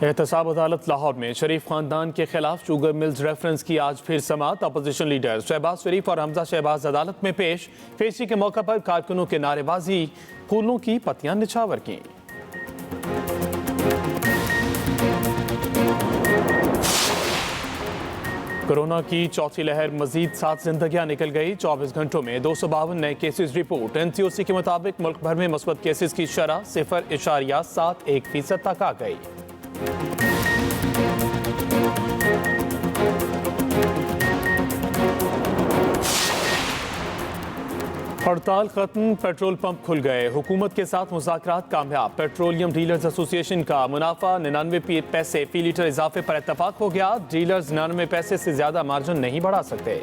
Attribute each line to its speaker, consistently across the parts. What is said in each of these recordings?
Speaker 1: احتساب عدالت لاہور میں شریف خاندان کے خلاف شوگر ملز ریفرنس کی آج پھر سماعت۔ اپوزیشن لیڈر شہباز شریف اور حمزہ شہباز عدالت میں پیش۔ پیشی کے موقع پر کارکنوں کے نعرے بازی، پھولوں کی پتیاں نچھاور کیں۔ کورونا کی چوتھی لہر، مزید 7 زندگیاں نکل گئی۔ 24 گھنٹوں میں 252 نئے کیسز رپورٹ۔ NCOC کے مطابق ملک بھر میں مثبت کیسز کی شرح 0.71% تک آ گئی۔ ہڑتال ختم، پیٹرول پمپ کھل گئے۔ حکومت کے ساتھ مذاکرات کامیاب۔ پیٹرولیم ڈیلرز ایسوسی ایشن کا منافع 99 پیسے فی لیٹر اضافے پر اتفاق ہو گیا۔ ڈیلرز 99 پیسے سے زیادہ مارجن نہیں بڑھا سکتے۔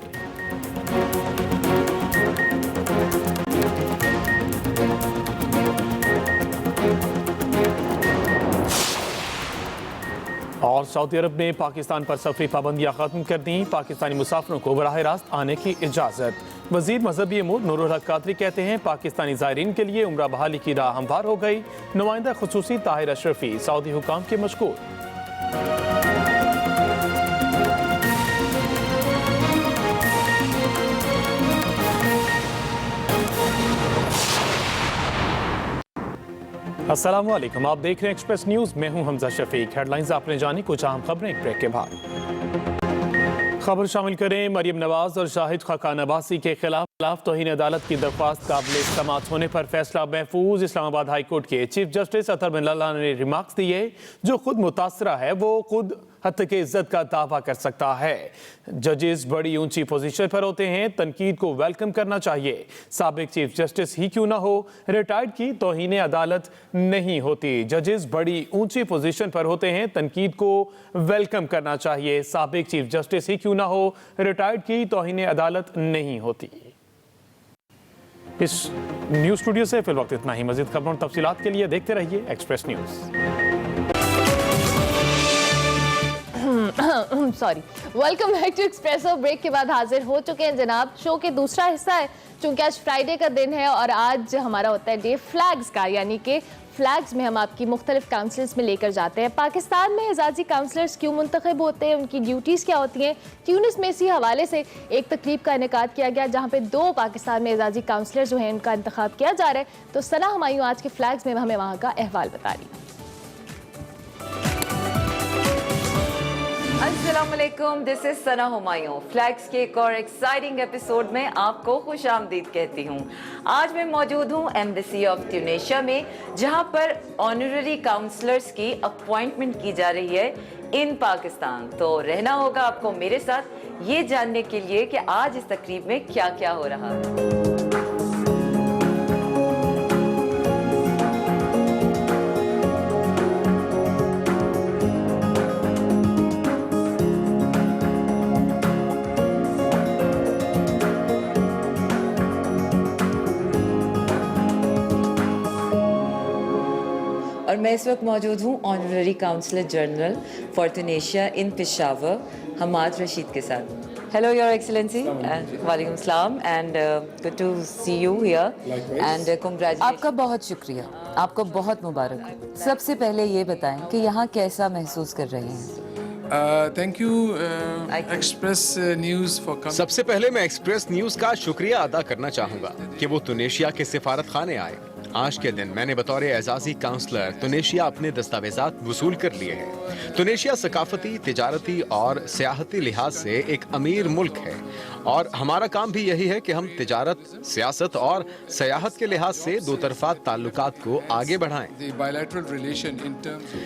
Speaker 1: اور سعودی عرب نے پاکستان پر سفری پابندیاں ختم کر دیں۔ پاکستانی مسافروں کو براہ راست آنے کی اجازت۔ وزیر مذہبی امور نور الحق قادری کہتے ہیں پاکستانی زائرین کے لیے عمرہ بحالی کی راہ ہموار ہو گئی۔ نمائندہ خصوصی طاہر اشرفی سعودی حکام کے مشکور۔ السلام علیکم، آپ دیکھ رہے ہیں ایکسپریس نیوز، میں ہوں حمزہ شفیق۔ ہیڈ لائنز آپ نے جانی، کچھ اہم خبریں ایک بریک کے بعد۔ خبر شامل کریں، مریم نواز اور شاہد خاقان عباسی کے خلاف توہین عدالت کی درخواست قابل سماعت ہونے پر فیصلہ محفوظ۔ اسلام آباد ہائی کورٹ کے چیف جسٹس اطہر بن لالہ نے ریمارکس دیے، جو خود متاثرہ ہے وہ خود حد کے عزت کا دعویٰ کر سکتا ہے۔ ججز بڑی اونچی پوزیشن پر ہوتے ہیں، تنقید کو ویلکم کرنا چاہیے۔ سابق چیف جسٹس ہی کیوں نہ ہو، ریٹائرڈ کی توہین عدالت نہیں ہوتی۔ ججز بڑی اونچی پوزیشن پر ہوتے ہیں، تنقید کو ویلکم کرنا چاہیے۔ سابق چیف جسٹس ہی کیوں نہ ہو، ریٹائرڈ کی توہین عدالت نہیں ہوتی۔ اس نیوز اسٹوڈیو سے فی الوقت اتنا ہی۔ مزید خبروں اور تفصیلات کے لیے دیکھتے رہیے Express News.
Speaker 2: Welcome back to Expresso. Break کے بعد حاضر ہو چکے ہیں جناب۔ شو کے دوسرا حصہ ہے، چونکہ آج فرائیڈے کا دن ہے اور آج ہمارا ہوتا ہے ڈے فلیگز کا، یعنی کہ فلیگز میں ہم آپ کی مختلف کاؤنسلرز میں لے کر جاتے ہیں۔ پاکستان میں اعزازی کاؤنسلرز کیوں منتخب ہوتے ہیں، ان کی ڈیوٹیز کیا ہوتی ہیں۔ ٹیونس میں اسی حوالے سے ایک تقریب کا انعقاد کیا گیا جہاں پہ 2 پاکستان میں اعزازی کاؤنسلر جو ہیں ان کا انتخاب کیا جا رہا ہے۔ تو ثنا ہمایوں آج کے فلیگز میں ہمیں وہاں کا احوال بتا رہی ہے۔
Speaker 3: السلام علیکم، دس از ثنا ہمایوں۔ فلیگز کے ایک اور ایکسائٹنگ ایپیسوڈ میں آپ کو خوش آمدید کہتی ہوں۔ آج میں موجود ہوں ایمبیسی آف ٹیونیشیا میں، جہاں پر آنرری کاؤنسلرز کی اپوائنٹمنٹ کی جا رہی ہے ان پاکستان۔ تو رہنا ہوگا آپ کو میرے ساتھ یہ جاننے کے لیے کہ آج اس تقریب میں کیا کیا ہو رہا ہے۔ اور میں اس وقت موجود ہوں honorary counsellor general for Tunisia in Peshawar Hammad Rashid کے ساتھ۔ ہیلو یور ایکسلنسی، وعلیکم السلام، and good to see you here and congratulation.
Speaker 4: آپ کا بہت شکریہ، آپ کو بہت مبارک ہو۔ سب سے پہلے یہ بتائیں کہ یہاں کیسا محسوس کر رہے ہیں؟
Speaker 5: Thank you Express News for coming.
Speaker 6: سب سے پہلے میں ایکسپریس نیوز کا شکریہ ادا کرنا چاہوں گا کہ وہ ٹونیشیا کے سفارت خانے آئے۔ آج کے دن میں نے بطور اعزازی کاؤنسلر ٹونیشیا اپنے دستاویزات وصول کر لیے ہیں۔ ٹونیشیا ثقافتی، تجارتی اور سیاحتی لحاظ سے ایک امیر ملک ہے، اور ہمارا کام بھی یہی ہے کہ ہم تجارت، سیاست اور سیاحت کے لحاظ سے دو طرفہ تعلقات کو آگے بڑھائیں۔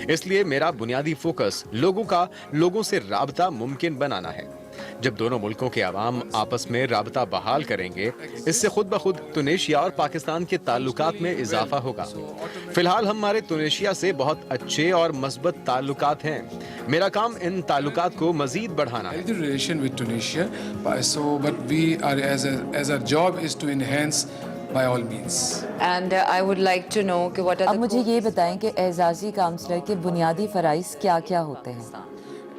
Speaker 6: اس لیے میرا بنیادی فوکس لوگوں سے رابطہ ممکن بنانا ہے۔ جب دونوں ملکوں کے عوام آپس میں رابطہ بحال کریں گے، اس سے خود بخود ٹونیشیا اور پاکستان کے تعلقات میں اضافہ ہوگا۔ فی الحال ہمارے ٹونیشیا سے بہت اچھے اور مثبت تعلقات ہیں۔ میرا کام ان تعلقات کو مزید بڑھانا ہے۔
Speaker 4: اب مجھے یہ بتائیں کہ اعزازی کاؤنسلر کے بنیادی فرائض کیا کیا ہوتے ہیں؟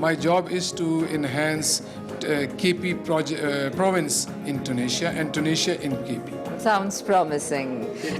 Speaker 5: my job is to enhance KP province in Tunisia and Tunisia in KP.
Speaker 3: Sounds promising.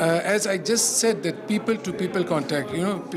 Speaker 5: As I just said that people to people contact, you know,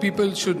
Speaker 5: People should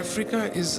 Speaker 5: Africa is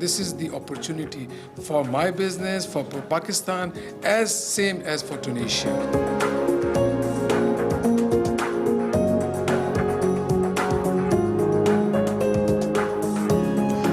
Speaker 5: this is the opportunity for my business, for Pakistan, as same as for Tunisia.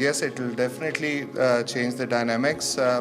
Speaker 7: Yes, it will definitely change the dynamics.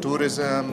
Speaker 7: Tourism,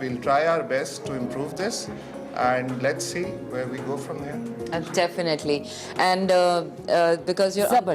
Speaker 7: We'll try our best to improve this, and let's see where we go from here.
Speaker 3: Definitely. And because your uncle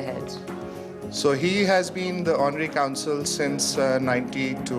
Speaker 3: ahead.
Speaker 7: So he has been the honorary consul since 92.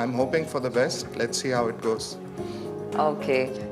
Speaker 7: I'm hoping for the best. Let's see how it goes.
Speaker 3: Okay.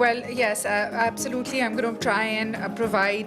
Speaker 8: Well, yes, absolutely. I'm going to try and provide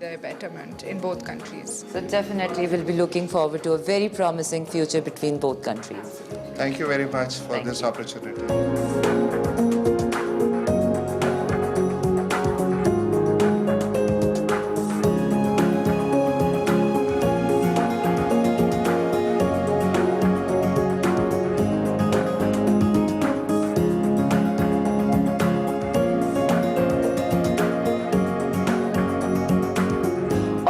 Speaker 8: The betterment in both countries.
Speaker 3: so definitely we'll be looking forward to a very promising future between both countries.
Speaker 7: Thank you very much for
Speaker 3: Thank
Speaker 7: this
Speaker 3: you.
Speaker 7: opportunity.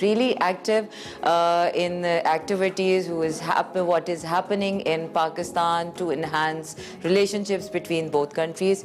Speaker 3: really active in activities, who is what is happening in Pakistan to enhance relationships between both countries.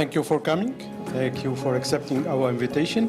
Speaker 9: Thank you for coming. Thank you for accepting our invitation.